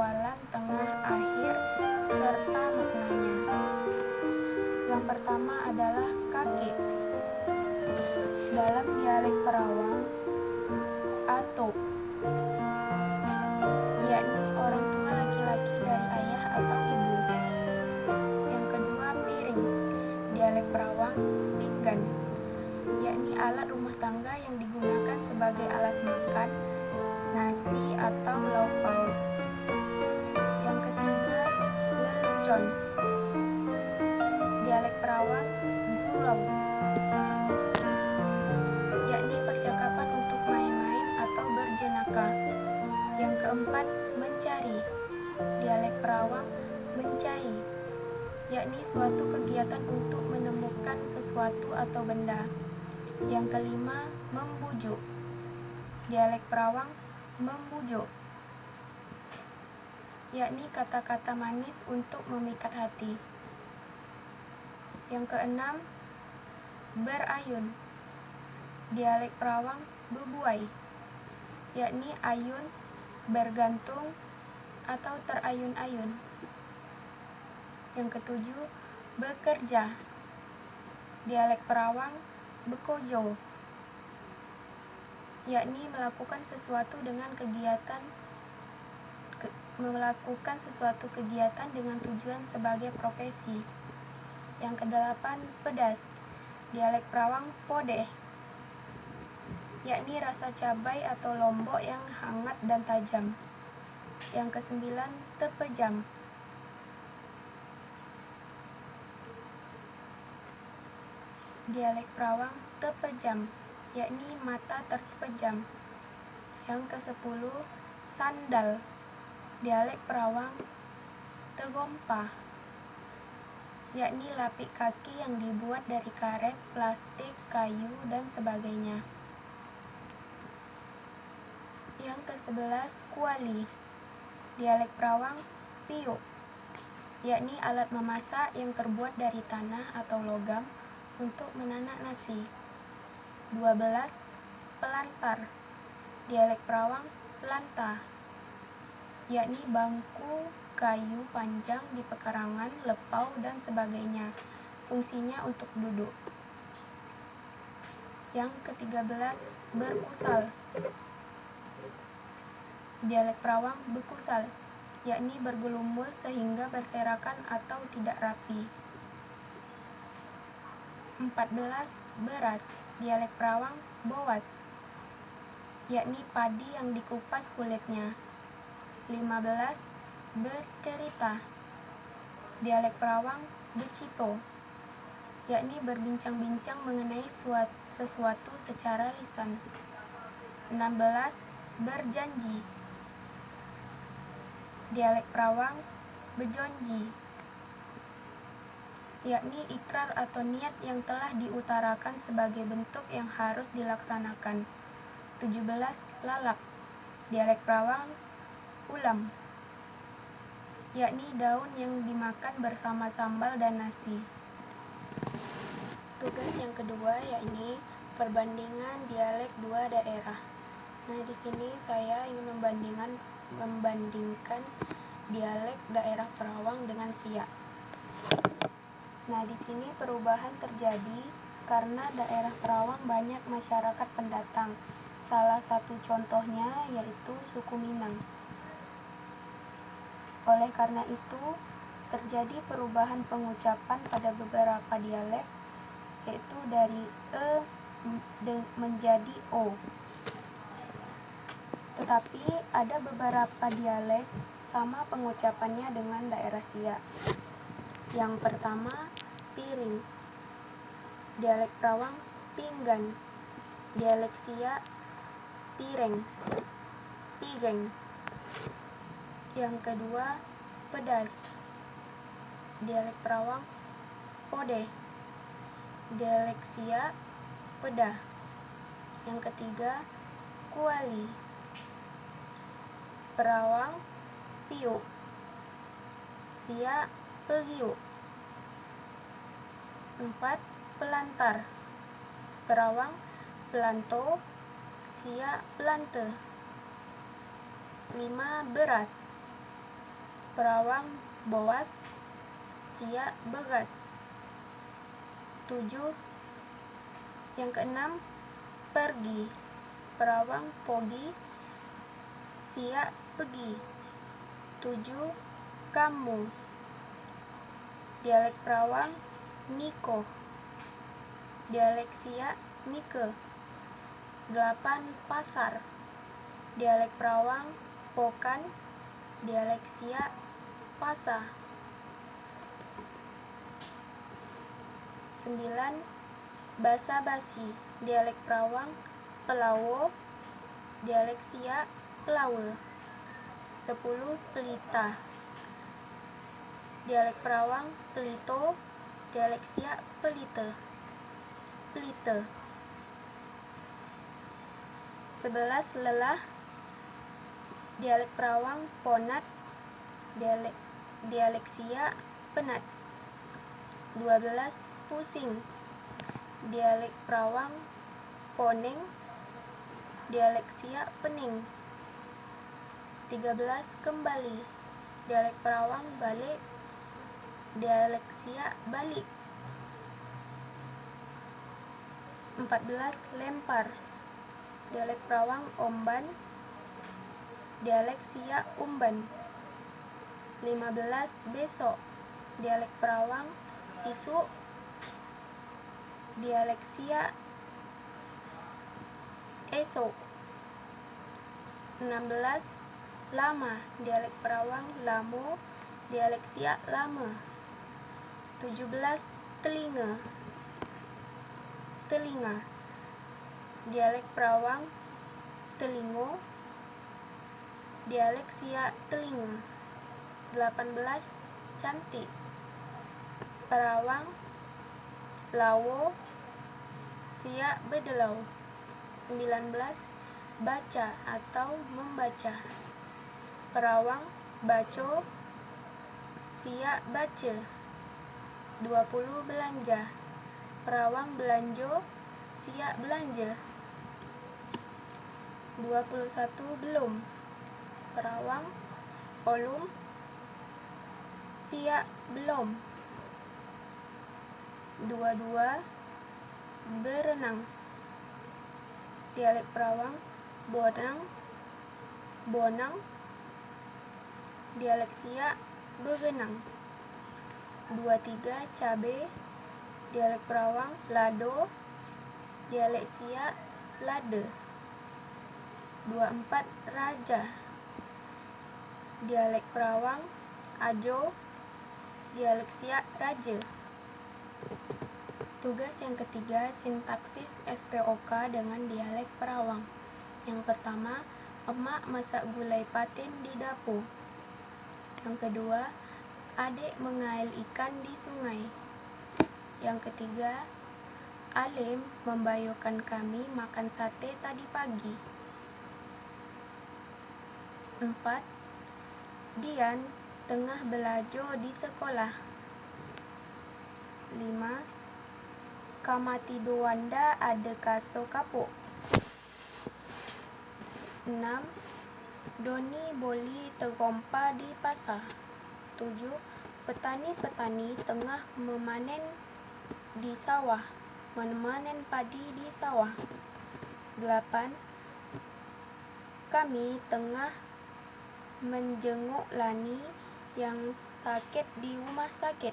awalan, tengah, akhir, serta maknanya. Yang pertama adalah kakek. Dalam dialek Perawang, atuk, yakni orang tua laki-laki dari ayah atau ibu. Yang kedua, piring. Dialek Perawang, pinggan, yakni alat rumah tangga yang digunakan sebagai alas makan, nasi atau lauk pauk. Yang ketiga, lelucon. Dialek Perawang, gurau, yakni percakapan untuk main-main atau berjenaka. Yang keempat, mencari. Dialek Perawang, mencai, yakni suatu kegiatan untuk menemukan sesuatu atau benda. Yang kelima, membujuk. Dialek Perawang, membujuk, yakni kata-kata manis untuk memikat hati. Yang keenam, berayun. Dialek Perawang, bebuai, yakni ayun, bergantung, atau terayun-ayun. Yang ketujuh, bekerja. Dialek Perawang, bekojo, yakni melakukan sesuatu kegiatan dengan tujuan sebagai profesi. Yang kedelapan, pedas. Dialek Perawang, podeh, yakni rasa cabai atau lombok yang hangat dan tajam. Yang kesembilan, tepejam. Dialek Perawang, tepejam, yakni mata terpejam. Yang kesepuluh, sandal. Dialek Perawang, tegompa, yakni lapik kaki yang dibuat dari karet, plastik, kayu, dan sebagainya. Yang ke-11, kuali. Dialek Perawang, piuk, yakni alat memasak yang terbuat dari tanah atau logam untuk menanak nasi. 12, pelantar. Dialek Perawang, lantah, yakni bangku kayu panjang di pekarangan, lepau, dan sebagainya. Fungsinya untuk duduk. Yang ke-13, berkusal. Dialek Perawang, bekusal, yakni bergelumbul sehingga berserakan atau tidak rapi. 14, beras. Dialek Perawang, bowas, yakni padi yang dikupas kulitnya. 15, bercerita. Dialek Perawang, becito, yakni berbincang-bincang mengenai sesuatu secara lisan. 16, berjanji. Dialek Perawang, bejonji, yakni ikrar atau niat yang telah diutarakan sebagai bentuk yang harus dilaksanakan. 17, lalap. Dialek Perawang, ulam, yakni daun yang dimakan bersama sambal dan nasi. Tugas yang kedua yakni perbandingan dialek dua daerah. Nah, di sini saya ingin membandingkan dialek daerah Perawang dengan Siak. Nah, di sini perubahan terjadi karena daerah Perawang banyak masyarakat pendatang. Salah satu contohnya yaitu suku Minang. Oleh karena itu, terjadi perubahan pengucapan pada beberapa dialek, yaitu dari menjadi o. Tetapi ada beberapa dialek sama pengucapannya dengan daerah Siak. Yang pertama, piring. Dialek Perawang, pinggan. Dialek Siak, pireng, pigeng. Yang kedua, pedas. Dialek Perawang, podeh. Dialek Siak, pedah. Yang ketiga, kuali. Perawang, piuk. Siak, pegiuk. 4, pelantar. Perawang, pelanto. Siak, pelante. 5, beras. Perawang Boas, siap begas. 7. Yang keenam, pergi. Perawang Pogi, siap pergi. 7. Kamu. Dialek Perawang Niko, dialek Siak Nike. 8. Pasar. Dialek Perawang Pokan, dialek Siak Pasa. 9. Basa-basi. Dialek Perawang Pelawo, dialek Siak Pelawe. 10. Pelita. Dialek Perawang Pelito, dialek Siak Pelite. Pelite. 11. Lelah. Dialek Perawang Ponat, dialek Siak Penat. 12. Pusing. Dialek Perawang Poneng, dialek Siak Pening. 13. Kembali. Dialek Perawang Balik, dialek Siak Balik. 14. Lempar. Dialek Perawang Omban, dialek Siak Umban. 15. Besok. Dialek Perawang Isuk, dialek Siak Esok. 16. Lama. Dialek Perawang Lamo, dialek Siak Lama. 17. Telinga. Telinga. Dialek Perawang Telingo, dialek Siak Telinga. 18. Cantik. Perawang Lawo, Siak Bedelau. 19. Baca atau membaca. Perawang Baco, Siak Bace. 20. Belanja. Perawang Belanjo, Siak Belanja. 21. Belum. Perawang Olum, Siak Belum. 22. Berenang. Dialek Perawang Bonang, Bonang, dialek Siak Begenang. 23. Cabe. Dialek Perawang Lado, dialek Siak Lade. 24. Raja. Dialek Perawang Ajo, dialek Siak Raja. Tugas yang ketiga, sintaksis SPOK dengan dialek Perawang. Yang pertama, emak masak gulai patin di dapur. Yang kedua, adik mengail ikan di sungai. Yang ketiga, Alim membayukan kami makan sate tadi pagi. 4. Dian tengah belajar di sekolah. 5. Kamati Dowanda ada kaso kapuk. 6. Doni boli tergompa di pasar. 7. Petani-petani tengah memanen di sawah, memanen padi di sawah. 8. Kami tengah menjenguk Lani yang sakit di rumah sakit.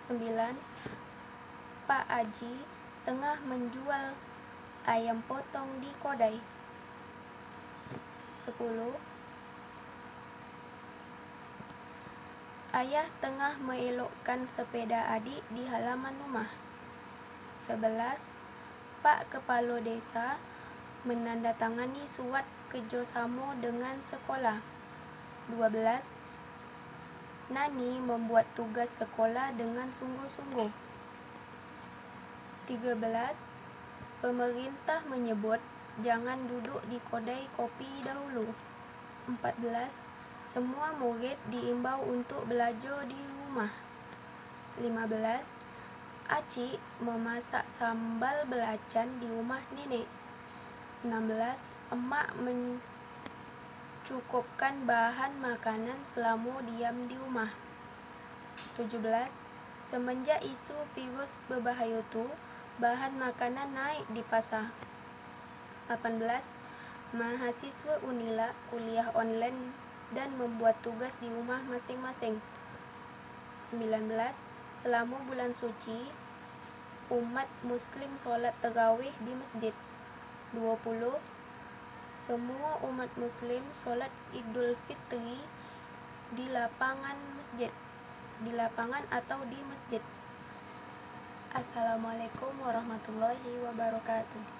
9. Pak Aji tengah menjual ayam potong di kodai. 10. Ayah tengah melelokkan sepeda adik di halaman rumah. 11. Pak Kepala Desa menandatangani surat kerjasama dengan sekolah. 12. Nani membuat tugas sekolah dengan sungguh-sungguh. 13. Pemerintah menyebut jangan duduk di kedai kopi dahulu. 14. Semua murid diimbau untuk belajar di rumah. 15. Acik memasak sambal belacan di rumah nenek. 16. Emak Cukupkan bahan makanan selama diam di rumah. 17. Semenjak isu virus berbahaya itu, bahan makanan naik di pasar. 18. Mahasiswa Unila kuliah online dan membuat tugas di rumah masing-masing. 19. Selama bulan suci, umat muslim sholat tarawih di masjid. 20. Semua umat muslim sholat Idul Fitri di lapangan atau di masjid. Assalamualaikum warahmatullahi wabarakatuh.